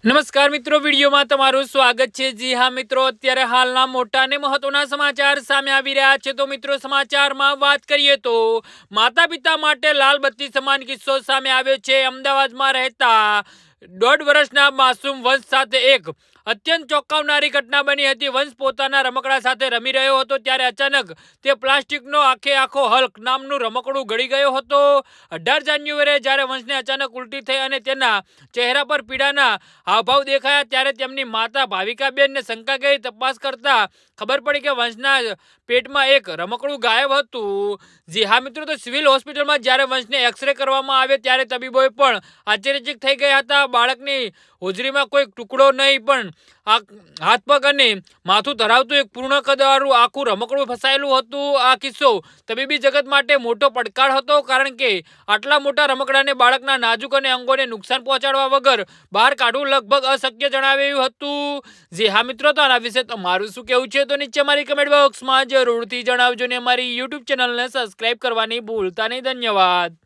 નમસ્કાર મિત્રો, વિડીયોમાં તમારું સ્વાગત છે। જી હા મિત્રો, અત્યારે હાલના મોટા અને મહત્વના સમાચાર સામે આવી રહ્યા છે। તો મિત્રો, સમાચારમાં વાત કરીએ તો માતા પિતા માટે લાલ બત્તી સમાન કિસ્સો સામે આવ્યો છે। અમદાવાદમાં રહેતા 1.5 વર્ષના માસૂમ વંશ સાથે એક અત્યંત ચોંકાવનારી ઘટના બની હતી। વંશ પોતાના રમકડા સાથે રમી રહ્યો હતો ત્યારે અચાનક તે પ્લાસ્ટિકનો આખો હલ્ક નામનું રમકડું ગળી ગયો હતો। 18 જાન્યુઆરીએ જ્યારે વંશને અચાનક ઉલટી થઈ અને તેના ચહેરા પર પીડાના હાવભાવ દેખાયા ત્યારે તેમની માતા ભાવિકાબેનને શંકા ગઈ। તપાસ કરતા ખબર પડી કે વંશના પેટમાં એક રમકડું ગાયબ હતું। જી હા મિત્રો, તો સિવિલ હોસ્પિટલમાં જ્યારે વંશને એક્સરે કરવામાં આવ્યો ત્યારે તબીબોએ પણ આશ્ચર્યચકિત થઈ ગયા હતા। બાળકની હોજરીમાં કોઈ ટુકડો નહીં પણ હાથ પગ અને માથું ધરાવતું એક પૂર્ણ કદવાળું આખું રમકડું ફસાયેલું હતું। આ કિસ્સો તબીબી જગત માટે મોટો પડકાર હતો, કારણ કે આટલા મોટા રમકડાને બાળકના નાજુક અને અંગોને નુકસાન પહોંચાડવા વગર બહાર કાઢવું લગભગ અશક્ય જણાવ્યું હતું। જી હા મિત્રો, તો આના વિશે તમારું શું કહેવું છે તો નીચે અમારી કમેન્ટ બોક્સમાં જરૂરથી જણાવજો ને અમારી યુટ્યુબ ચેનલને સબસ્ક્રાઇબ કરવાની ભૂલતા નહીં। ધન્યવાદ।